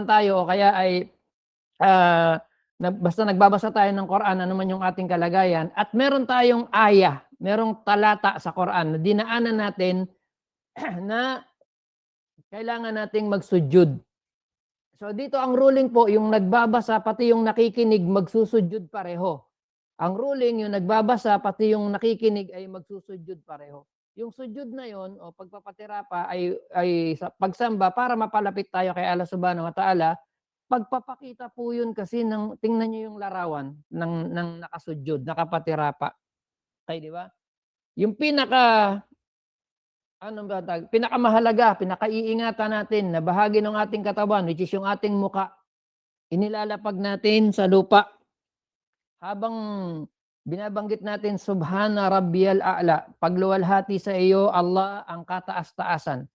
tayo o kaya ay basta nagbabasa tayo ng Quran, ano man yung ating kalagayan, at meron tayong ayah, merong talata sa Quran na dinaanan natin na kailangan nating magsujud. So dito ang ruling po, yung nagbabasa pati yung nakikinig magsusudyod pareho. Ang ruling, yung nagbabasa pati yung nakikinig ay magsusudyod pareho. Yung sudyod na yon o pagpapatira pa ay sa pagsamba para mapalapit tayo kay Allah Subhanahu wa Ta'ala. Pagpapakita po yun kasi ng tingnan niyo yung larawan ng nakasudyod, nakapatira pa. Okay, di ba? Yung pinakamahalaga, pinakaiingatan natin na bahagi ng ating katawan, which is yung ating muka, inilalapag natin sa lupa. Habang binabanggit natin, Subhana Rabbiyal A'la, pagluwalhati sa iyo, Allah, ang kataas-taasan.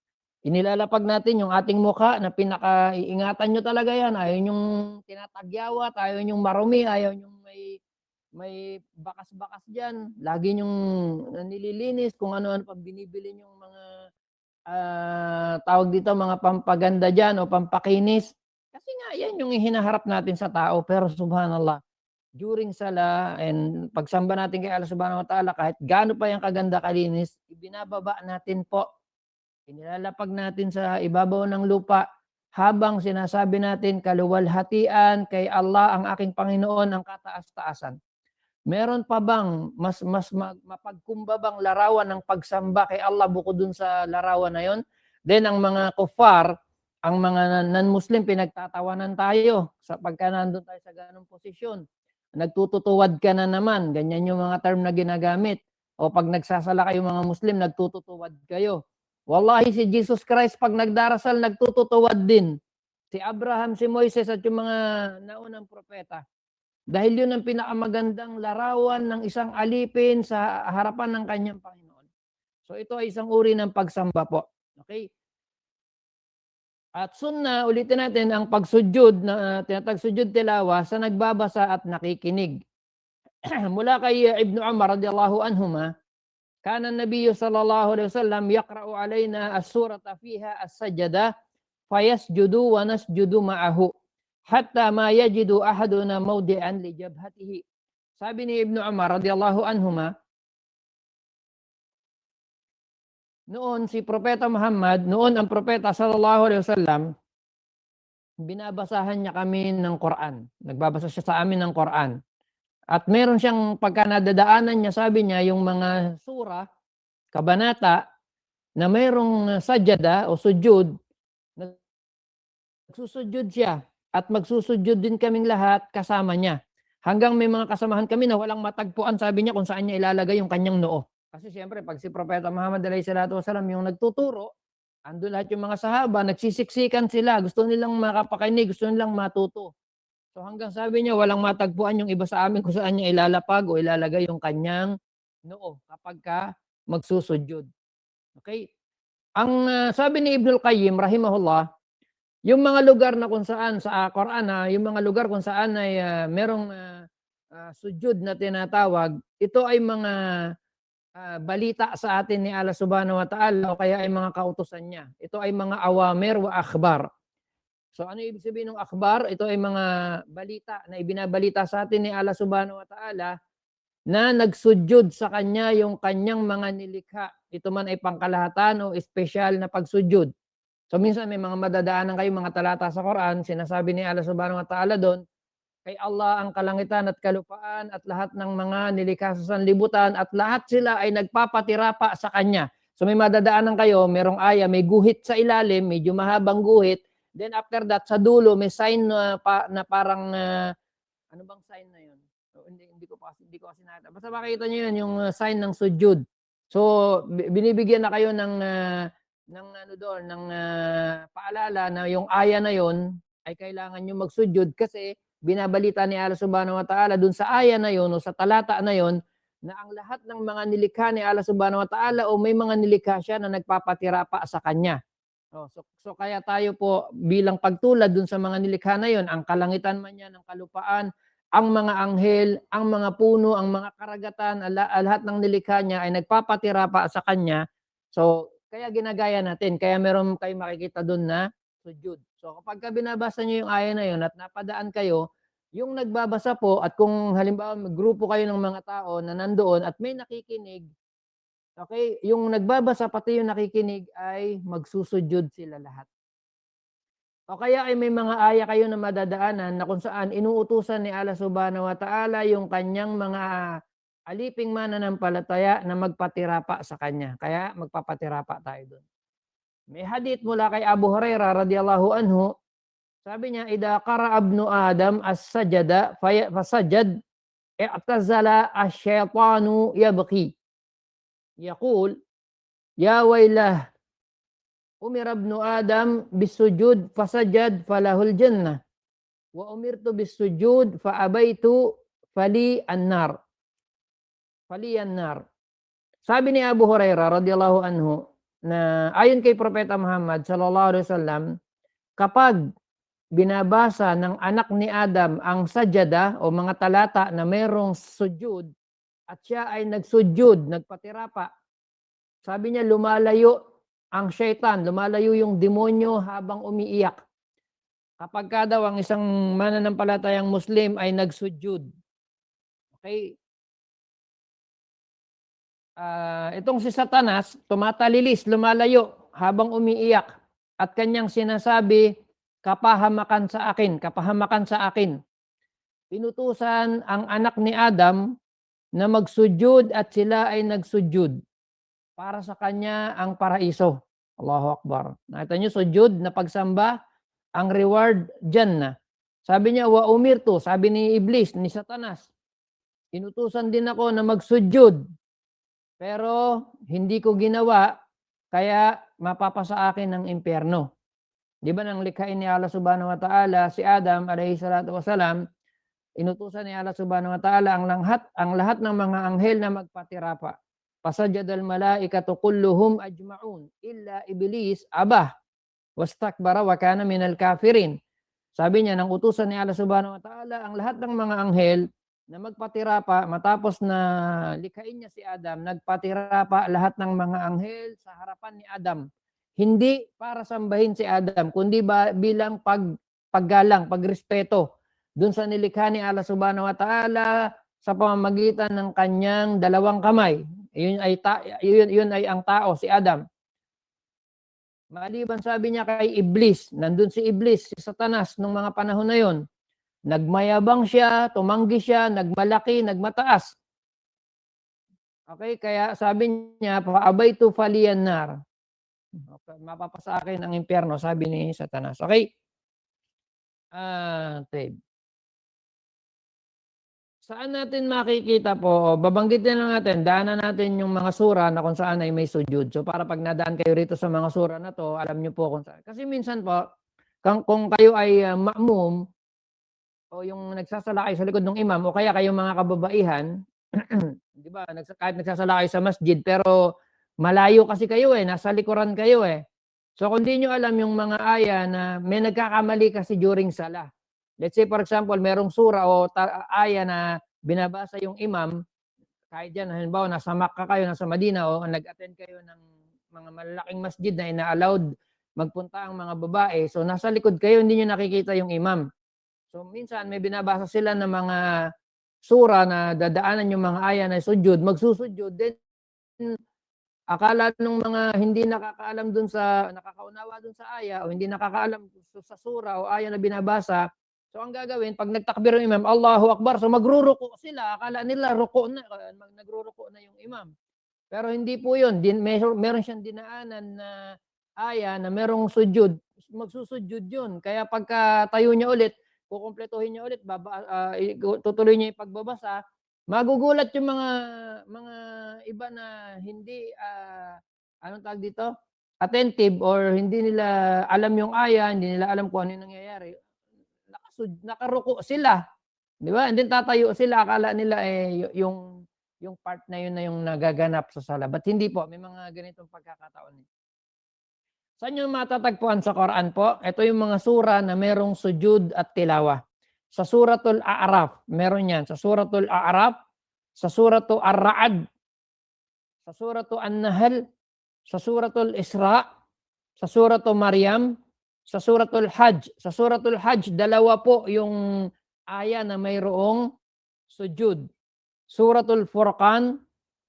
Inilalapag natin yung ating muka na pinakaiingatan nyo talaga yan. Ayaw yung tinatagyawat, ayaw yung marumi, ayaw yung may bakas-bakas dyan. Lagi yung nililinis kung ano-ano pang binibili yung mga tawag dito, mga pampaganda dyan o pampakinis. Kasi nga, yan yung hinaharap natin sa tao. Pero subhanallah, during sala and pagsamba natin kay Allah Subhanahu wa Ta'ala, kahit gaano pa yung kaganda kalinis, ibinababa natin po. Inilalapag natin sa ibabaw ng lupa habang sinasabi natin, kaluwalhatian kay Allah ang aking Panginoon, ang kataas-taasan. Meron pa bang mas mapagkumbabang larawan ng pagsamba kay Allah bukod dun sa larawan na yon? Then ang mga kuffar, ang mga non-Muslim, pinagtatawanan tayo sa pagka nandun tayo sa ganong posisyon. Nagtututuwad ka na naman, ganyan yung mga term na ginagamit. O pag nagsasala kayo mga Muslim, nagtututuwad kayo. Wallahi si Jesus Christ pag nagdarasal, nagtututuwad din. Si Abraham, si Moises at yung mga naunang propeta. Dahil yun ang pinakamagandang larawan ng isang alipin sa harapan ng kanyang Panginoon. So ito ay isang uri ng pagsamba po. Okay? At sunnah, ulitin natin ang pagsudyod, na tinatagsujud tilawa sa nagbabasa at nakikinig. Mula kay Ibn Umar radiyallahu anhuma, kana an-nabiy sallallahu alaihi wasallam yaqra'u alaina as-surata fiha as-sajdah fayasjudu wa nasjudu ma'ahu hatta ma yajidu ahaduna mawdi'an li jabhatihi. Sabi ni Ibn Umar radiyallahu anhuma, noon si Propeta Muhammad, noon ang Propeta sallallahu alaihi wasallam, binabasahan niya kami ng Quran. Nagbabasa siya sa amin ng Quran. At meron siyang pagka nadadaanan niya, sabi niya, yung mga sura, kabanata, na mayroong sajada o sujud, nagsusudyod siya. At magsusudyod din kaming lahat kasama niya. Hanggang may mga kasamahan kami na walang matagpuan, sabi niya, kung saan niya ilalagay yung kanyang noo. Kasi siyempre, pag si Propeta Muhammad SAW yung nagtuturo, andun lahat yung mga sahaba, nagsisiksikan sila, gusto nilang makapakinig, gusto nilang matuto. So hanggang sabi niya, walang matagpuan yung iba sa amin kung saan niya ilalapag o ilalagay yung kanyang noo kapag ka magsusudyod. Okay? Ang sabi ni Ibnul Qayyim, rahimahullah, yung mga lugar na kung saan sa Quran, yung mga lugar kung saan ay merong sudyod na tinatawag, ito ay mga balita sa atin ni Allah Subhanahu wa Ta'ala o kaya ay mga kautusan niya. Ito ay mga awamir wa akhbar. So ano ibig sabihin ng akhbar? Ito ay mga balita na ibinabalita sa atin ni Allah Subhanahu wa Ta'ala na nagsudyod sa kanya yung kanyang mga nilikha. Ito man ay pangkalahatan o espesyal na pagsudyod. So minsan may mga madadaanan kayo mga talata sa Quran, sinasabi ni Allah Subhanahu wa Ta'ala doon, kay Allah ang kalangitan at kalupaan at lahat ng mga nilikha sa sanlibutan at lahat sila ay nagpapatira pa sa kanya. So may madadaanan kayo, merong aya, may guhit sa ilalim, medyo mahabang guhit. Then after that, sa dulo, may sign na parang, ano bang sign na yun? So, hindi ko kasi nakita. Basta makikita nyo yun, yung sign ng sujud. So binibigyan na kayo ng paalala na yung aya na yon ay kailangan nyo magsujud kasi binabalita ni Allah Subhanahu wa Ta'ala dun sa aya na yon o sa talata na yon na ang lahat ng mga nilikha ni Allah Subhanahu wa Ta'ala o may mga nilikha siya na nagpapatira pa sa kanya. So kaya tayo po bilang pagtulad dun sa mga nilikha na yon, ang kalangitan man yan, ang kalupaan, ang mga anghel, ang mga puno, ang mga karagatan, lahat ng nilikha niya ay nagpapatira pa sa kanya. So kaya ginagaya natin. Kaya meron kayo makikita doon na sujud. So kapag binabasa niyo yung aya na yun at napadaan kayo, yung nagbabasa po at kung halimbawa grupo kayo ng mga tao na nandoon at may nakikinig, okay, yung nagbabasa pati yung nakikinig ay magsusujud sila lahat. O kaya ay may mga aya kayo na madadaanan na kung saan inuutusan ni Allah subhanahu wa ta'ala yung kanyang mga aliping mananampalataya na magpatirapa sa kanya. Kaya magpapatirapa tayo doon. May hadith mula kay Abu Hurairah radhiyallahu anhu. Sabi niya, "Idza qara ibnu Adam as-sajada fasajad i'tazala asy-syaitanu yabki. Yaqul, ya wailah, umira ibnu Adam bisujud fasajad falahul jannah. Wa umirtu bisujud fa abaitu fali an-nar." Fali an-nar. Sabi ni Abu Hurairah radhiyallahu anhu na ayon kay Propeta Muhammad sallallahu alaihi wasallam, kapag binabasa ng anak ni Adam ang sajada o mga talata na mayroong sujud at siya ay nagsujud, nagpatirapa, sabi niya lumalayo ang syaitan, lumalayo yung demonyo habang umiiyak. Kapag ka daw ang isang mananampalatayang Muslim ay nagsujud. Okay? Itong si Satanas, tumatalilis, lumalayo habang umiiyak at kanyang sinasabi, kapahamakan sa akin, kapahamakan sa akin. Pinutusan ang anak ni Adam na magsujud at sila ay nagsujud. Para sa kanya ang paraiso. Allahu Akbar. Nakita niyo, sujud na pagsamba, ang reward Jannah. Sabi niya, wa umirtu, sabi ni Iblis, ni Satanas, inutusan din ako na magsujud. Pero hindi ko ginawa, kaya mapapasa akin ng impyerno. Di ba nang likhain ni Allah subhanahu wa ta'ala si Adam alayhi salatu wasalam, inutusan ni Allah subhanahu wa ta'ala ang lahat ng mga anghel na magpatirapa. Fasajadal malaikatu kulluhum ajma'un illa iblis abah wastakbara wa kana minal kafirin. Sabi niya, nang utusan ni Allah subhanahu wa ta'ala ang lahat ng mga anghel na magpatirapa, matapos na likhain niya si Adam, nagpatirapa lahat ng mga anghel sa harapan ni Adam. Hindi para sambahin si Adam, kundi bilang paggalang, pagrespeto dun sa nilikha ni Allah subhanahu wa ta'ala sa pamamagitan ng kanyang dalawang kamay. Yun ay ang tao, si Adam. Maliban sabi niya kay Iblis, nandun si Iblis, si Satanas nung mga panahon na yon. Nagmayabang siya, tumanggi siya, nagmalaki, nagmataas. Okay, kaya sabi niya, "Fa'abaitu faliyan nar." Okay, mapapasa akin ang impyerno, sabi ni Satanas. Okay? Saan natin makikita po? Babanggitin lang natin, daanan natin yung mga sura na kung saan ay may sujud. So para pag nadaan kayo rito sa mga sura na to, alam niyo po kung saan. Kasi minsan po, kung kayo ay ma'mum, o yung nagsasalakay sa likod ng imam, o kaya kayong mga kababaihan, di ba, kahit nagsasalakay sa masjid, pero malayo kasi kayo nasa likuran kayo So kung di nyo alam yung mga aya na may nagkakamali kasi during salah. Let's say for example, merong sura o aya na binabasa yung imam, kahit dyan, halimbawa, nasa Makkah kayo, nasa Madina, o nag-attend kayo ng mga malalaking masjid na ina-allowed magpunta ang mga babae, so nasa likod kayo, hindi nyo nakikita yung imam. So minsan may binabasa sila ng mga sura na dadaanan yung mga aya na sujud, magsusujud, then akala ng mga hindi nakakaalam dun sa, nakakaunawa dun sa aya o hindi nakakaalam sa sura o aya na binabasa, so ang gagawin, pag nagtakbir yung imam, Allahu Akbar, so magruruko sila, akala nila ruko na, nagruruko na yung imam. Pero hindi po yun, meron siyang dinaanan na aya na merong sujud, magsusujud yun. Kaya pagka tayo niya ulit, kukumpletuhin niya ulit, tutuloy niya yung pagbabasa, magugulat yung mga iba na hindi, anong tawag dito? Attentive, or hindi nila alam yung aya, hindi nila alam kung ano yung nangyayari. Nakaruko sila. Di ba? And then tatayo sila, akala nila yung part na yun na yung nagaganap sa sala. But hindi po, may mga ganitong pagkakataon. Saan yung matatagpuan sa Quran po? Ito yung mga sura na merong sujud at tilawa. Sa Suratul A'raf, meron yan. Sa Suratul A'raf, sa Suratul Ar-Ra'd, sa Suratul An-Nahl, sa Suratul Isra, sa Suratul Maryam, sa Suratul Hajj. Sa Suratul Hajj, dalawa po yung aya na mayroong sujud. Suratul Furqan,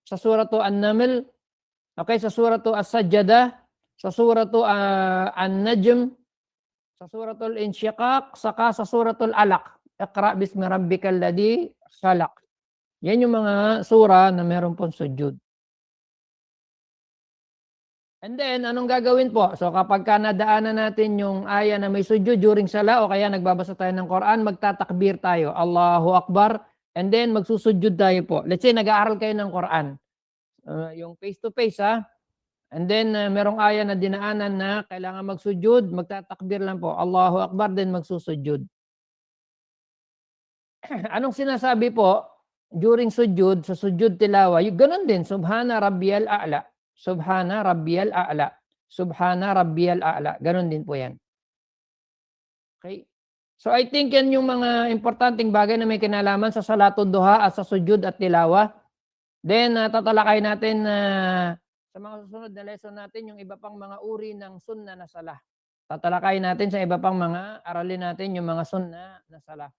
sa Suratul An-Naml, okay, sa Suratul As-Sajdah, sa Suratul An-Najm, sa suratul Insyiqaq, saka sa suratul Alaq. Iqra bismi rabbikal ladzi khalaq. Yan yung mga sura na meron pong sujud. And then, anong gagawin po? So kapag ka nadaanan natin yung aya na may sujud during sala o kaya nagbabasa tayo ng Quran, magtatakbir tayo. Allahu Akbar. And then, magsusujud tayo po. Let's say, nag-aaral kayo ng Quran. Yung face-to-face, ha? And then, merong aya na dinaanan na kailangan magsujud, magtatakbir lang po. Allahu Akbar, then magsusujud. Anong sinasabi po during sujud, sa sujud tilawa? Ganun din, Subhana Rabbiyal A'la. Subhana Rabbiyal A'la. Subhana Rabbiyal A'la. Ganun din po yan. Okay? So I think yan yung mga importanteng bagay na may kinalaman sa salatul duha at sa sujud at tilawa. Then tatalakay natin sa mga susunod na lesson natin yung iba pang mga uri ng sunna na sala. Tatalakay natin sa iba pang mga aralin natin yung mga sunna na sala.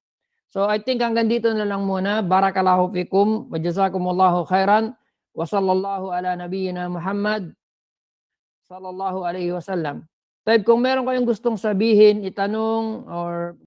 So I think hanggang dito na lang muna. Barakallahu fikum wa jazakumullahu khairan wa sallallahu ala nabiyyina Muhammad sallallahu alaihi wasallam. Kung meron kayong gustong sabihin, itanong or